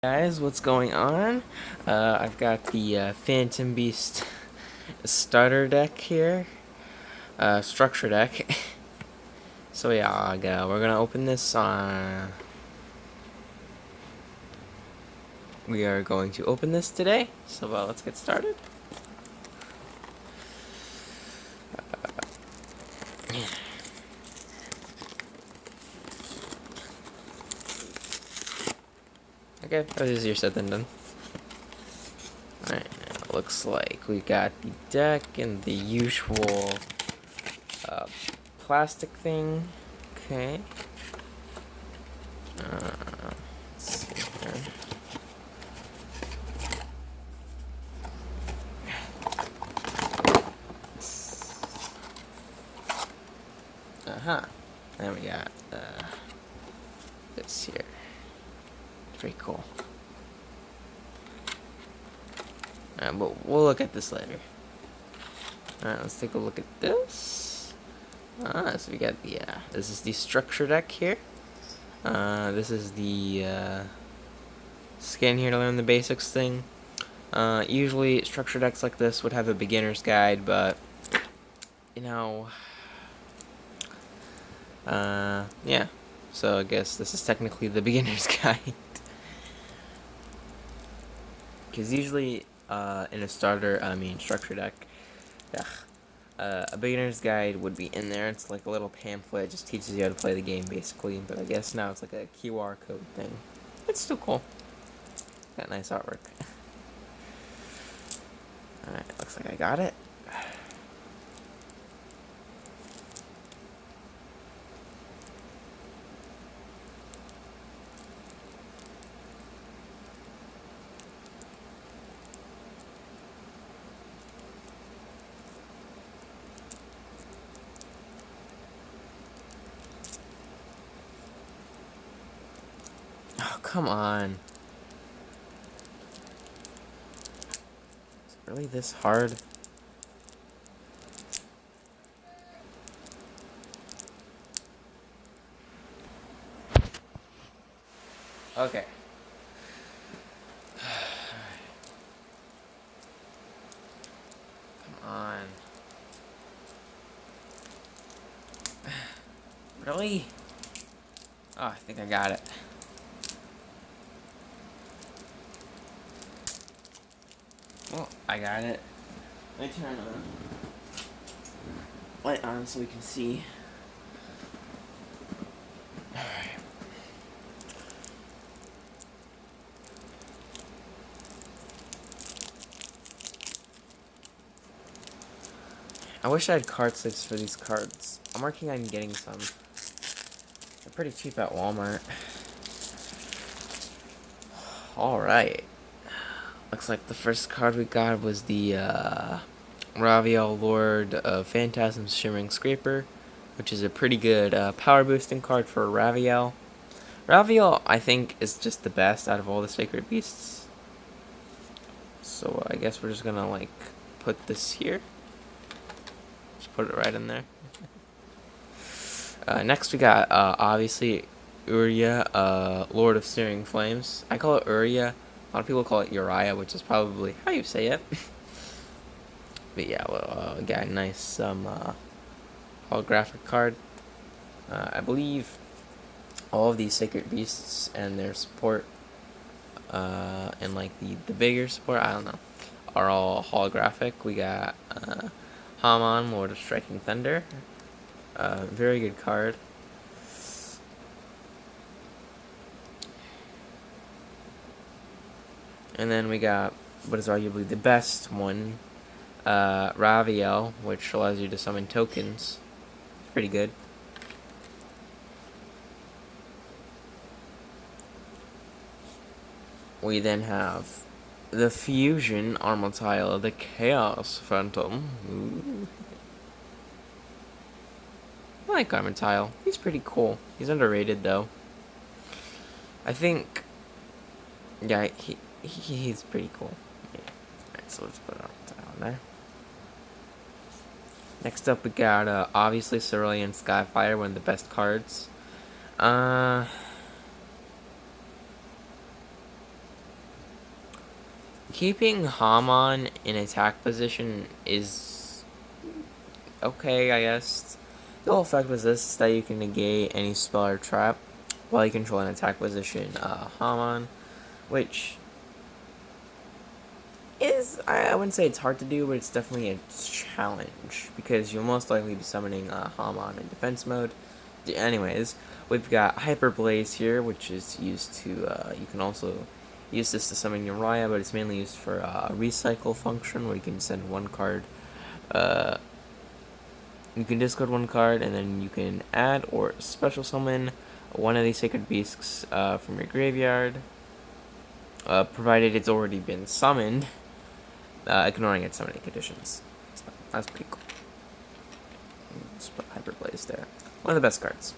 Guys, what's going on? I've got the Phantom Beast starter deck here, structure deck. So yeah, we're gonna open this. We are going to open this today. So let's get started. Okay, that was easier said than done. Alright, looks like we got the deck and the usual plastic thing. Okay. Let's see here. Then we got this here. Pretty cool. But we'll look at this later. Alright, let's take a look at this. So we got the, this is the structure deck here. This is the, scan here to learn the basics thing. Usually structure decks like this would have a beginner's guide, but, you know, yeah. So I guess this is technically the beginner's guide. Because usually, in a structure deck, a beginner's guide would be in there. It's like a little pamphlet, it just teaches you how to play the game, basically. But I guess now it's like a QR code thing. It's still cool. Got nice artwork. Alright, looks like I got it. Oh, come on. Is it really this hard? Okay. Come on. Really? Oh, I think I got it. Well, I got it. Let me turn the light on so we can see. Alright. I wish I had card slips for these cards. I'm working on getting some. They're pretty cheap at Walmart. Alright. Looks like the first card we got was the Raviel Lord of Phantasm's Shimmering Scraper, which is a pretty good power boosting card for Raviel. Raviel, I think, is just the best out of all the Sacred Beasts. So I guess we're just gonna like put this here. Just put it right in there. Next we got obviously Uriah, Lord of Searing Flames. I call it Uriah. A lot of people call it Uriah, which is probably how you say it. But yeah, well, got a nice holographic card. I believe all of these Sacred Beasts and their support, and like the bigger support, I don't know, are all holographic. We got Haman, Lord of Striking Thunder. Very good card. And then we got what is arguably the best one, Raviel, which allows you to summon tokens. It's pretty good. We then have the Fusion Armortile, the Chaos Phantom. Ooh. I like Armortile. He's pretty cool. He's underrated though. I think, yeah, he's pretty cool. Yeah. Alright, so let's put Armortile on there. Next up, we got obviously Cerulean Skyfire, one of the best cards. Keeping Hamon in attack position is okay, I guess. The whole effect was this, is that you can negate any spell or trap while you control an attack position Hamon, which is, I wouldn't say it's hard to do, but it's definitely a challenge, because you'll most likely be summoning Hamon in defense mode. Anyways, we've got Hyper Blaze here, which is used to, you can also use this to summon Uriah, but it's mainly used for recycle function, where you can send one card, you can discard one card, and then you can add or special summon one of these Sacred Beasts from your graveyard, provided it's already been summoned, ignoring its summoning conditions. So that's pretty cool. Let's put Hyper Blaze there. One of the best cards.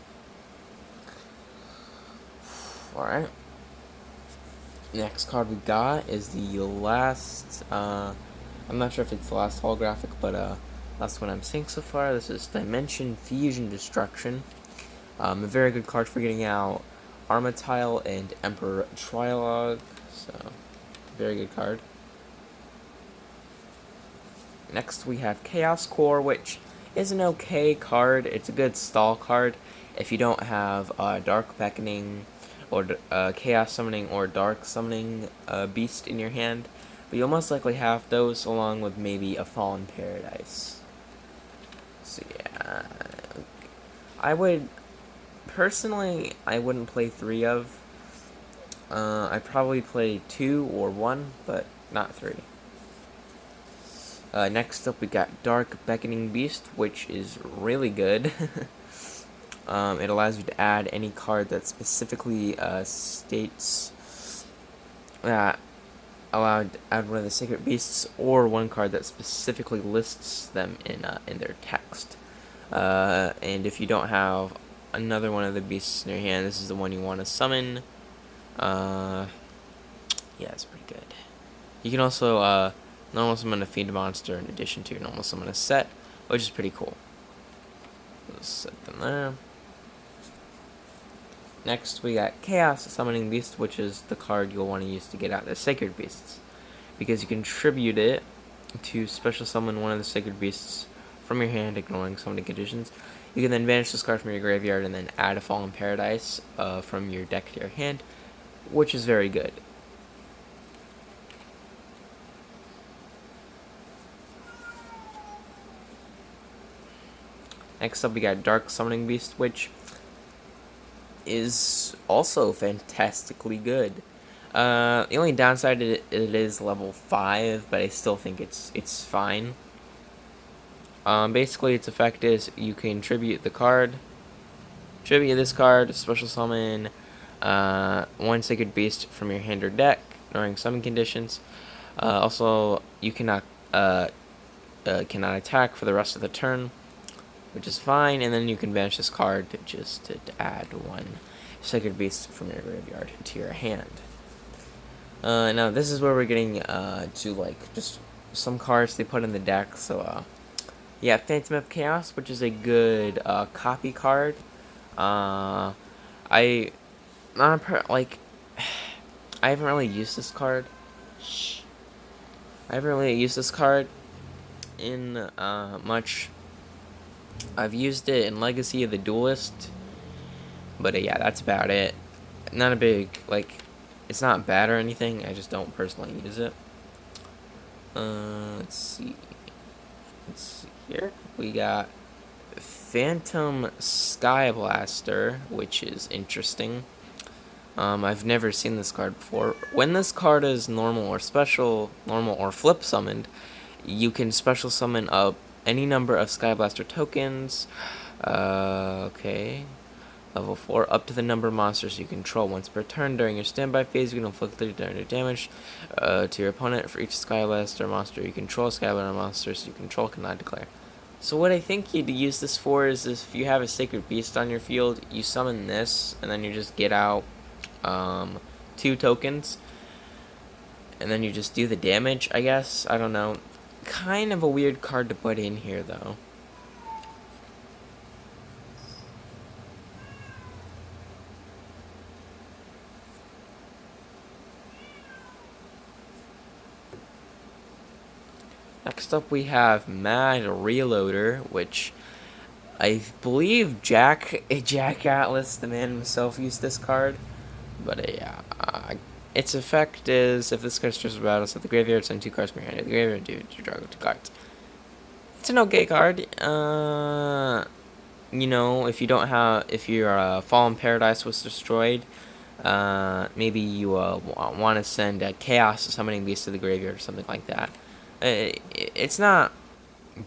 Alright. Next card we got is the last, I'm not sure if it's the last holographic, but last one I'm seeing so far. This is Dimension Fusion Destruction. A very good card for getting out Armatile and Emperor Trilog, so very good card. Next we have Chaos Core, which is an okay card. It's a good stall card if you don't have Dark Beckoning or Chaos Summoning or Dark Summoning Beast in your hand, but you'll most likely have those along with maybe a Fallen Paradise. So yeah, I would personally, I wouldn't play 3 of. I'd probably play 2 or 1, but not 3. Next up, we got Dark Beckoning Beast, which is really good. It allows you to add any card that specifically states that allowed to add one of the Sacred Beasts, or one card that specifically lists them in their text. And if you don't have another one of the beasts in your hand, this is the one you want to summon. Yeah, it's pretty good. You can also normal summon a Fiend Monster in addition to your normal summon a set, which is pretty cool. Let's set them there. Next, we got Chaos Summoning Beast, which is the card you'll want to use to get out the Sacred Beasts, because you can tribute it to special summon one of the Sacred Beasts from your hand, ignoring summoning conditions. You can then banish this card from your graveyard and then add a Fallen Paradise from your deck to your hand, which is very good. Next up, we got Dark Summoning Beast, which is also fantastically good. The only downside it is level 5, but I still think it's fine. Basically, its effect is you can tribute the card, tribute this card, special summon one Sacred Beast from your hand or deck, ignoring summon conditions. Also, you cannot attack for the rest of the turn, which is fine, and then you can banish this card to add one Sacred Beast from your graveyard to your hand. Now this is where we're getting to like just some cards they put in the deck. So yeah, Phantom of Chaos, which is a good copy card. I like I haven't really used this card. I haven't really used this card in much. I've used it in Legacy of the Duelist, but yeah, that's about it. Not a big, like, it's not bad or anything, I just don't personally use it. Let's see here. We got Phantom Skyblaster, which is interesting. I've never seen this card before. When this card is normal or special, normal or flip summoned, you can special summon up any number of Skyblaster tokens. Okay. Level 4, up to the number of monsters you control. Once per turn during your standby phase, you can inflict 30 damage to your opponent for each Skyblaster monster you control. Skyblaster monsters you control cannot declare. So what I think you'd use this for is if you have a Sacred Beast on your field, you summon this, and then you just get out 2 tokens, and then you just do the damage, I guess. I don't know. Kind of a weird card to put in here, though. Next up we have Mad Reloader, which I believe Jack Atlas, the man himself, used this card. But yeah, its effect is if this card starts a battle, set the graveyard, send 2 cards from your hand to the graveyard, do draw 2 cards. It's an okay card. You know, if your Fallen Paradise was destroyed, maybe you want to send a Chaos Summoning Beast to the graveyard or something like that. It's not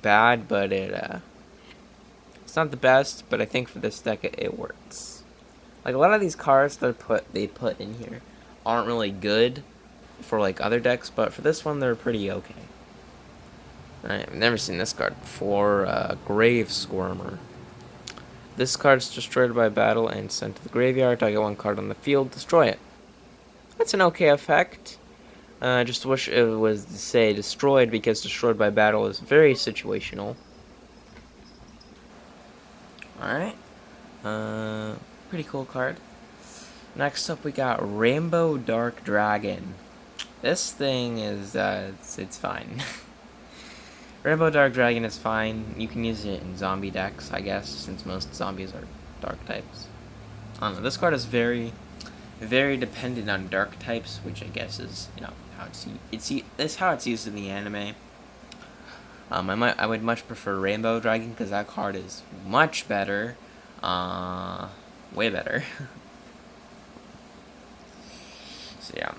bad, but it's not the best. But I think for this deck, it works. Like a lot of these cards that they put in here aren't really good for like other decks, but for this one, they're pretty okay. I've never seen this card before. Grave Squirmer. This card is destroyed by battle and sent to the graveyard. Target 1 card on the field, destroy it. That's an okay effect. Just wish it was to say destroyed, because destroyed by battle is very situational. Alright. Pretty cool card. Next up we got Rainbow Dark Dragon. This thing is, it's fine. Rainbow Dark Dragon is fine. You can use it in zombie decks, I guess, since most zombies are dark types. I don't know, this card is very, very dependent on dark types, which I guess is, you know, how it's how it's used in the anime. I would much prefer Rainbow Dragon because that card is much better, way better. So yeah,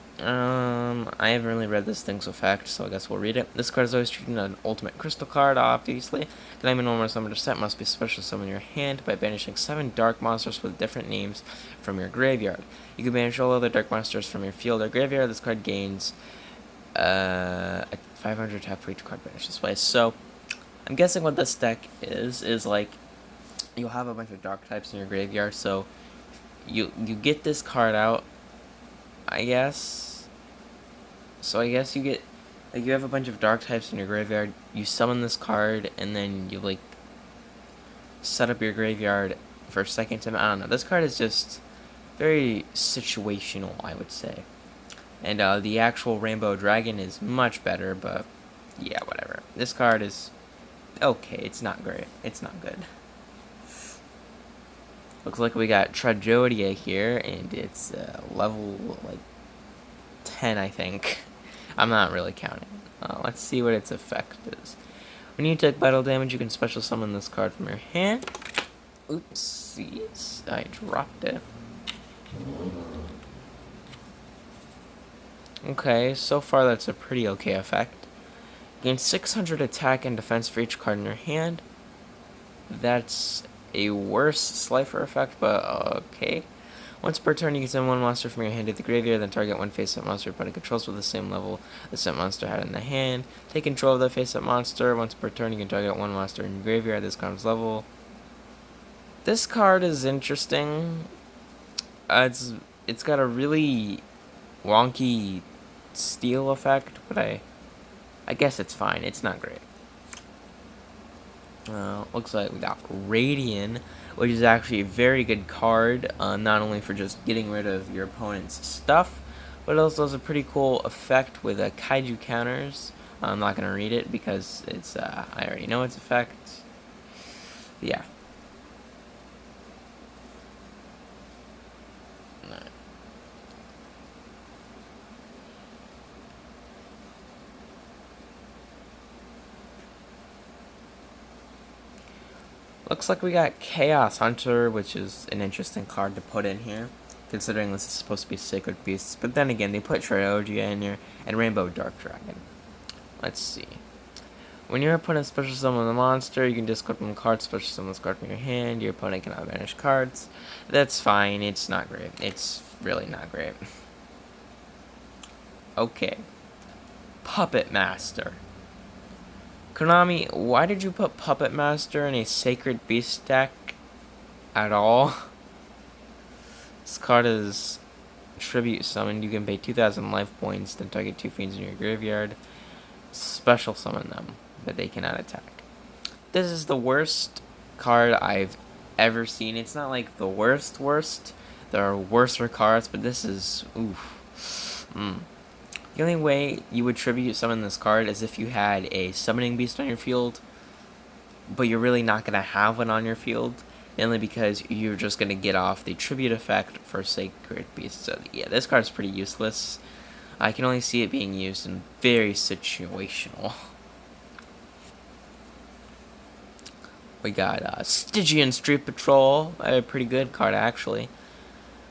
I haven't really read this thing's effect, so I guess we'll read it. This card is always treated as an ultimate crystal card, obviously. The name of normal summoner set must be special summon in your hand by banishing 7 dark monsters with different names from your graveyard. You can banish all other dark monsters from your field or graveyard. This card gains a 500 tap for each card banished this way. So, I'm guessing what this deck is like, you'll have a bunch of dark types in your graveyard, so you get this card out, I guess. So I guess you get, like, you have a bunch of dark types in your graveyard, you summon this card, and then you, like, set up your graveyard for a second time. I don't know, this card is just very situational, I would say. And the actual Rainbow Dragon is much better, but yeah, whatever. This card is okay, it's not great, it's not good. Looks like we got Trajodia here, and it's level, like, 10, I think. I'm not really counting. Let's see what its effect is. When you take battle damage, you can special summon this card from your hand. Oopsies, I dropped it. Okay, so far that's a pretty okay effect. Gain 600 attack and defense for each card in your hand. That's a worse Slifer effect, but okay. Once per turn, you can send 1 monster from your hand to the graveyard, then target 1 face-up monster your opponent controls with the same level the set monster had in the hand. Take control of the face-up monster. Once per turn, you can target 1 monster in your graveyard this card's level. This card is interesting. It's got a really wonky steal effect, but I guess it's fine. It's not great. Looks like we got Radian, which is actually a very good card, not only for just getting rid of your opponent's stuff, but it also has a pretty cool effect with kaiju counters. I'm not going to read it because it's I already know its effect. Yeah. Looks like we got Chaos Hunter, which is an interesting card to put in here, considering this is supposed to be Sacred Beasts. But then again, they put Triogia in here, and Rainbow Dark Dragon. Let's see. When your opponent special summon the monster, you can discard 1 card, special summon this card from your hand. Your opponent cannot banish cards. That's fine, it's not great. It's really not great. Okay. Puppet Master. Konami, why did you put Puppet Master in a Sacred Beast deck at all? This card is Tribute Summoned. You can pay 2,000 life points, then target 2 fiends in your graveyard. Special summon them, but they cannot attack. This is the worst card I've ever seen. It's not like the worst. There are worser cards, but this is, oof. The only way you would tribute summon this card is if you had a summoning beast on your field, but you're really not going to have one on your field, mainly because you're just going to get off the tribute effect for Sacred Beast. So yeah, this card's pretty useless. I can only see it being used in very situational. We got Stygian Street Patrol, a pretty good card actually.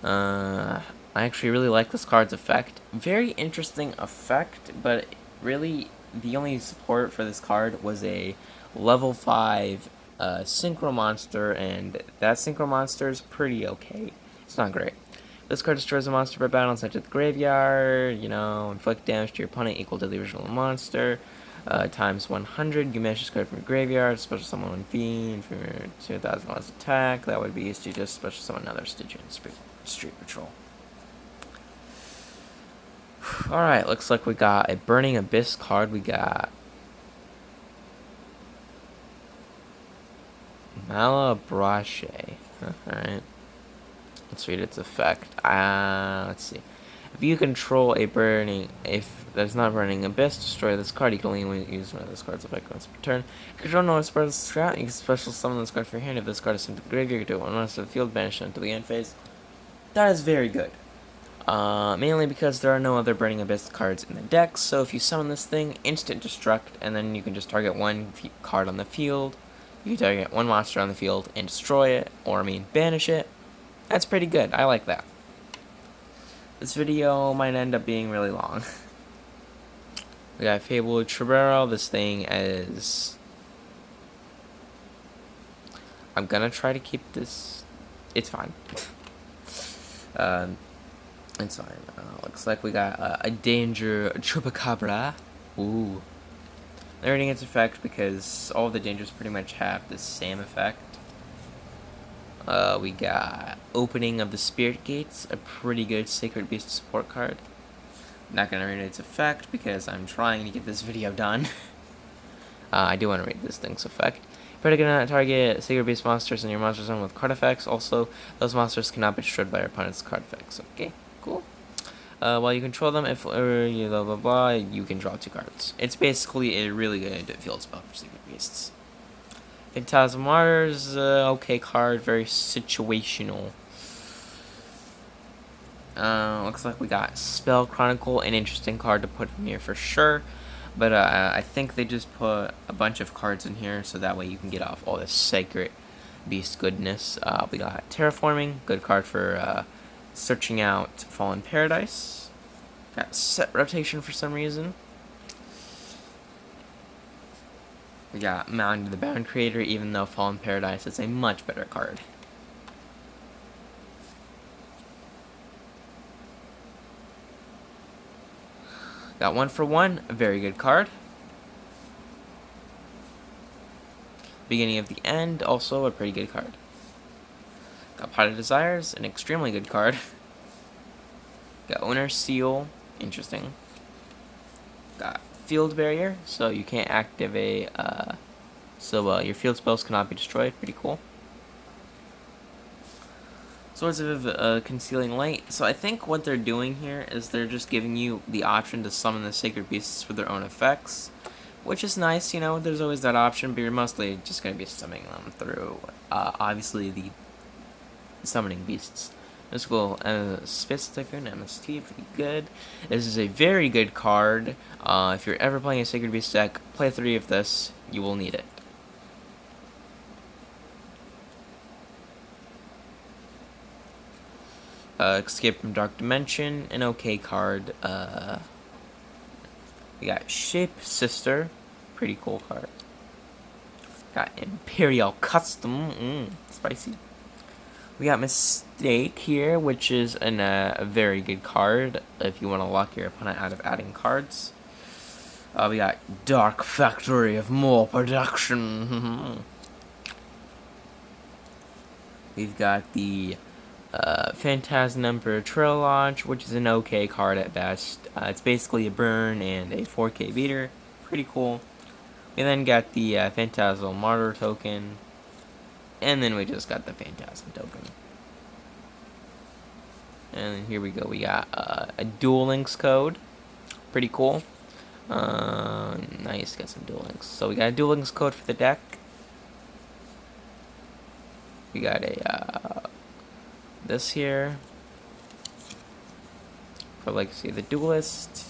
I actually really like this card's effect. Very interesting effect, but really the only support for this card was a level 5 Synchro Monster, and that Synchro Monster is pretty okay. It's not great. This card destroys a monster by battle and sent to the graveyard. Inflict damage to your opponent equal to the original monster. Times 100. You manage this card from your graveyard. Special summon one fiend from your 2,000 less attack. That would be used to just special summon another Stygian Street Patrol. Alright, looks like we got a Burning Abyss card. We got Malabrache. Alright. Let's read its effect. Let's see. If you control if there's not Burning Abyss, destroy this card. You can only use one of this card's effect once per turn. If you control no one's part of the strat, you can special summon this card from your hand. If this card is sent to the graveyard, you can do it one once to the field, banish it until the end phase. That is very good. Mainly because there are no other Burning Abyss cards in the deck, so if you summon this thing, instant destruct, and then you can just target one card on the field. You can target one monster on the field and destroy it, or banish it. That's pretty good. I like that. This video might end up being really long. We got Fabled Tribero. This thing is... I'm gonna try to keep this... It's fine. It's fine. Looks like we got a Danger Chupacabra. Ooh. Learning its effect because all of the dangers pretty much have the same effect. We got Opening of the Spirit Gates, a pretty good Sacred Beast support card. I'm not going to read its effect because I'm trying to get this video done. I do want to read this thing's effect. You're going to target Sacred Beast monsters in your monster zone with card effects. Also, those monsters cannot be destroyed by your opponent's card effects. Okay, cool. While you control them, if you blah blah blah, you can draw 2 cards. It's basically a really good field spell for Sacred Beasts. Phantasm Martyr's okay card, very situational. Looks like we got Spell Chronicle, an interesting card to put in here for sure. But I think they just put a bunch of cards in here so that way you can get off all this Sacred Beast goodness. We got Terraforming, good card for searching out Fallen Paradise. Got Set Rotation for some reason. We got Mountain to the Bound Creator, even though Fallen Paradise is a much better card. Got 1 for 1, a very good card. Beginning of the End, also a pretty good card. Got Pot of Desires, an extremely good card. Got Owner's Seal, interesting. Got Field Barrier, so you can't activate, your field spells cannot be destroyed, pretty cool. Swords of Concealing Light, so I think what they're doing here is they're just giving you the option to summon the Sacred Beasts with their own effects, which is nice, there's always that option, but you're mostly just going to be summoning them through, obviously, the Summoning Beasts. Mystical Spitz Typhoon, MST, pretty good. This is a very good card. If you're ever playing a Sacred Beast deck, play 3 of this. You will need it. Escape from Dark Dimension, an okay card. We got Shape Sister, pretty cool card. Got Imperial Custom, spicy. We got Mistake here, which is a very good card if you want to lock your opponent out of adding cards. We got Dark Factory of More Production. We've got the Phantasm Emperor Trail Launch, which is an okay card at best. It's basically a burn and a 4K beater. Pretty cool. We then got the Phantasmal Martyr token. And then we just got the Phantasm token. And here we go. We got a Duel Links code. pretty cool. Nice, got some Duel Links. So we got a Duel Links code for the deck. We got a this here for Legacy of the Duelist.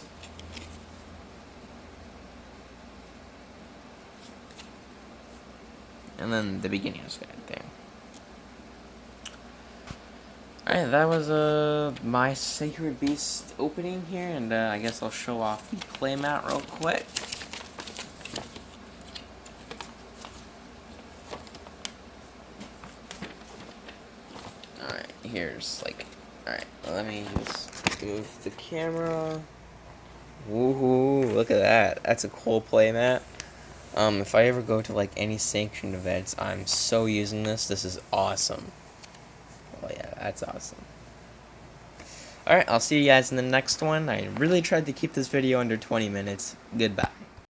And then the beginner's guide there. Alright, that was my Sacred Beast opening here, and I guess I'll show off the playmat real quick. Alright, here's like, alright, let me just move the camera. Woohoo, look at that. That's a cool playmat. If I ever go to like any sanctioned events, I'm so using this. This is awesome. Oh yeah, that's awesome. Alright, I'll see you guys in the next one. I really tried to keep this video under 20 minutes. Goodbye.